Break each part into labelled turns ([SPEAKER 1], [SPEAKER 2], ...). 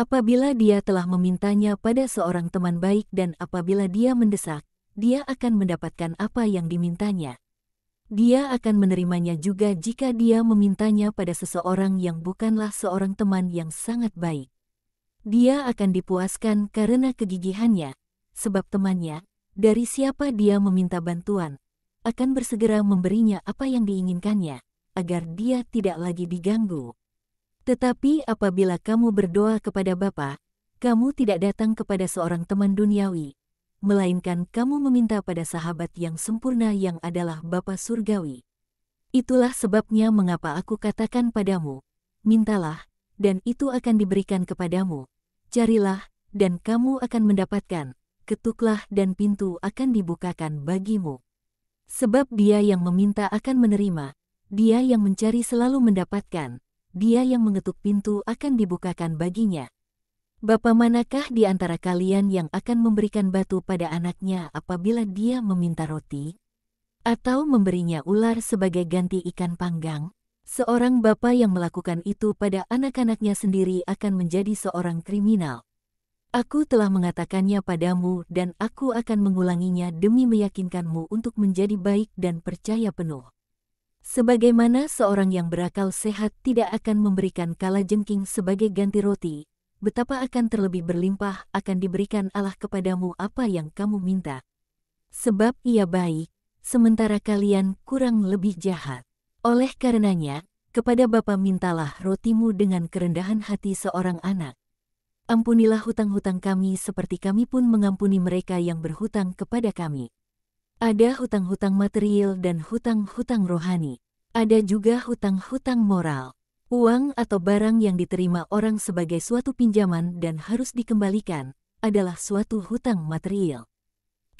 [SPEAKER 1] Apabila dia telah memintanya pada seorang teman baik dan apabila dia mendesak, dia akan mendapatkan apa yang dimintanya. Dia akan menerimanya juga jika dia memintanya pada seseorang yang bukanlah seorang teman yang sangat baik. Dia akan dipuaskan karena kegigihannya, sebab temannya, dari siapa dia meminta bantuan, akan bersegera memberinya apa yang diinginkannya, agar dia tidak lagi diganggu. Tetapi apabila kamu berdoa kepada Bapa, kamu tidak datang kepada seorang teman duniawi, melainkan kamu meminta pada sahabat yang sempurna yang adalah Bapa surgawi. Itulah sebabnya mengapa aku katakan padamu, mintalah, dan itu akan diberikan kepadamu. Carilah, dan kamu akan mendapatkan. Ketuklah dan pintu akan dibukakan bagimu. Sebab dia yang meminta akan menerima, dia yang mencari selalu mendapatkan, dia yang mengetuk pintu akan dibukakan baginya. Bapa manakah di antara kalian yang akan memberikan batu pada anaknya apabila dia meminta roti? Atau memberinya ular sebagai ganti ikan panggang? Seorang bapa yang melakukan itu pada anak-anaknya sendiri akan menjadi seorang kriminal. Aku telah mengatakannya padamu dan aku akan mengulanginya demi meyakinkanmu untuk menjadi baik dan percaya penuh. Sebagaimana seorang yang berakal sehat tidak akan memberikan kalajengking sebagai ganti roti, betapa akan terlebih berlimpah akan diberikan Allah kepadamu apa yang kamu minta. Sebab ia baik, sementara kalian kurang lebih jahat. Oleh karenanya, kepada Bapa mintalah rotimu dengan kerendahan hati seorang anak. Ampunilah hutang-hutang kami seperti kami pun mengampuni mereka yang berhutang kepada kami. Ada hutang-hutang material dan hutang-hutang rohani. Ada juga hutang-hutang moral. Uang atau barang yang diterima orang sebagai suatu pinjaman dan harus dikembalikan, adalah suatu hutang material.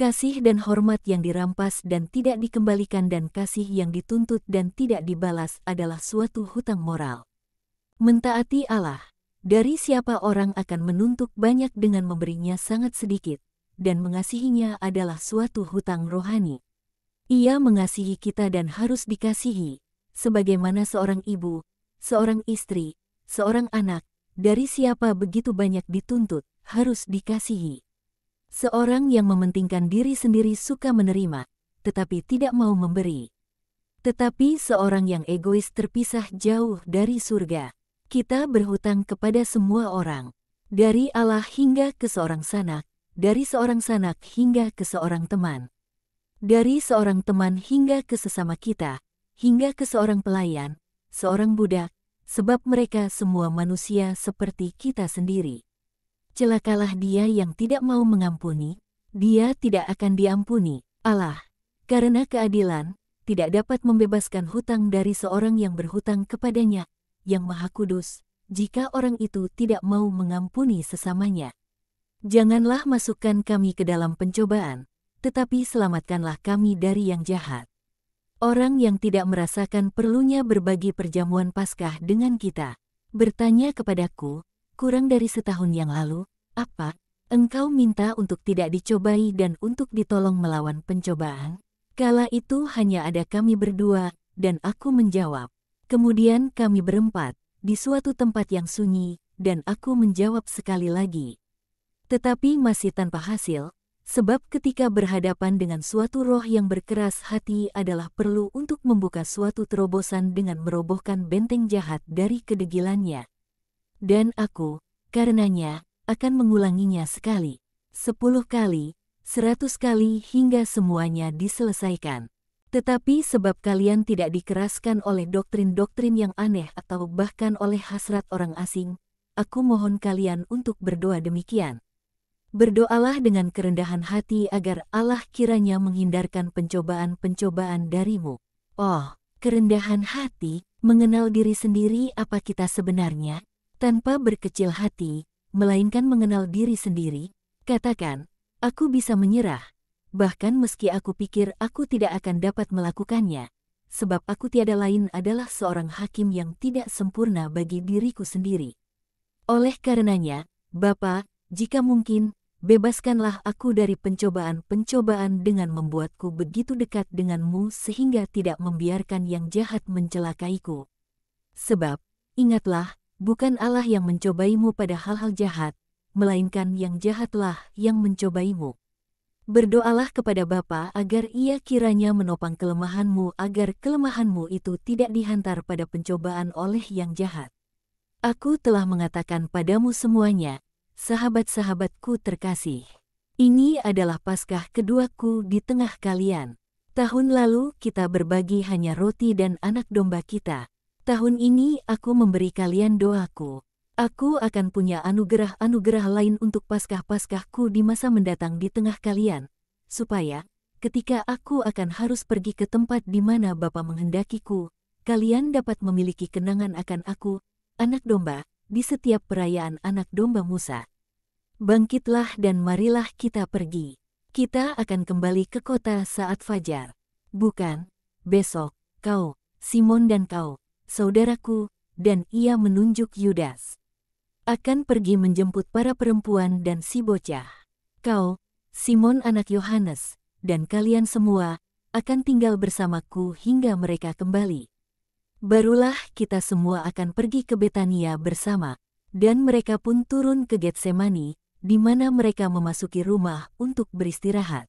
[SPEAKER 1] Kasih dan hormat yang dirampas dan tidak dikembalikan dan kasih yang dituntut dan tidak dibalas adalah suatu hutang moral. Mentaati Allah, dari siapa orang akan menuntut banyak dengan memberinya sangat sedikit, dan mengasihinya adalah suatu hutang rohani. Ia mengasihi kita dan harus dikasihi, sebagaimana seorang ibu, seorang istri, seorang anak, dari siapa begitu banyak dituntut, harus dikasihi. Seorang yang mementingkan diri sendiri suka menerima, tetapi tidak mau memberi. Tetapi seorang yang egois terpisah jauh dari surga. Kita berhutang kepada semua orang, dari Allah hingga ke seorang sanak, dari seorang sanak hingga ke seorang teman, dari seorang teman hingga ke sesama kita, hingga ke seorang pelayan, seorang budak, sebab mereka semua manusia seperti kita sendiri. Celakalah dia yang tidak mau mengampuni, dia tidak akan diampuni. Allah, karena keadilan, tidak dapat membebaskan hutang dari seorang yang berhutang kepadanya, yang Maha Kudus, jika orang itu tidak mau mengampuni sesamanya. Janganlah masukkan kami ke dalam pencobaan, tetapi selamatkanlah kami dari yang jahat. Orang yang tidak merasakan perlunya berbagi perjamuan Paskah dengan kita, bertanya kepadaku, kurang dari setahun yang lalu, apa, engkau minta untuk tidak dicobai dan untuk ditolong melawan pencobaan? Kala itu hanya ada kami berdua, dan aku menjawab. Kemudian kami berempat, di suatu tempat yang sunyi, dan aku menjawab sekali lagi. Tetapi masih tanpa hasil, sebab ketika berhadapan dengan suatu roh yang berkeras hati adalah perlu untuk membuka suatu terobosan dengan merobohkan benteng jahat dari kedegilannya. Dan aku, karenanya, akan mengulanginya sekali, 10 kali, 100 kali hingga semuanya diselesaikan. Tetapi sebab kalian tidak dikeraskan oleh doktrin-doktrin yang aneh atau bahkan oleh hasrat orang asing, aku mohon kalian untuk berdoa demikian. Berdoalah dengan kerendahan hati agar Allah kiranya menghindarkan pencobaan-pencobaan darimu. Oh, kerendahan hati, mengenal diri sendiri apa kita sebenarnya, tanpa berkecil hati, melainkan mengenal diri sendiri, katakan, aku bisa menyerah, bahkan meski aku pikir aku tidak akan dapat melakukannya, sebab aku tiada lain adalah seorang hakim yang tidak sempurna bagi diriku sendiri. Oleh karenanya, Bapa, jika mungkin, bebaskanlah aku dari pencobaan-pencobaan dengan membuatku begitu dekat denganmu sehingga tidak membiarkan yang jahat mencelakaiku. Sebab, ingatlah, bukan Allah yang mencobaimu pada hal-hal jahat, melainkan yang jahatlah yang mencobaimu. Berdoalah kepada Bapa agar Ia kiranya menopang kelemahanmu agar kelemahanmu itu tidak dihantar pada pencobaan oleh yang jahat. Aku telah mengatakan padamu semuanya, sahabat-sahabatku terkasih. Ini adalah Paskah keduaku di tengah kalian. Tahun lalu kita berbagi hanya roti dan anak domba kita. Tahun ini aku memberi kalian doaku. Aku akan punya anugerah-anugerah lain untuk Paskah-Paskahku di masa mendatang di tengah kalian, supaya, ketika aku akan harus pergi ke tempat di mana Bapa menghendakiku, kalian dapat memiliki kenangan akan aku, anak domba, di setiap perayaan anak domba Musa. Bangkitlah dan marilah kita pergi. Kita akan kembali ke kota saat fajar. Bukan, besok, kau, Simon dan kau, saudaraku, dan ia menunjuk Yudas, akan pergi menjemput para perempuan dan si bocah. Kau, Simon anak Yohanes, dan kalian semua, akan tinggal bersamaku hingga mereka kembali. Barulah kita semua akan pergi ke Betania bersama, dan mereka pun turun ke Getsemani, di mana mereka memasuki rumah untuk beristirahat.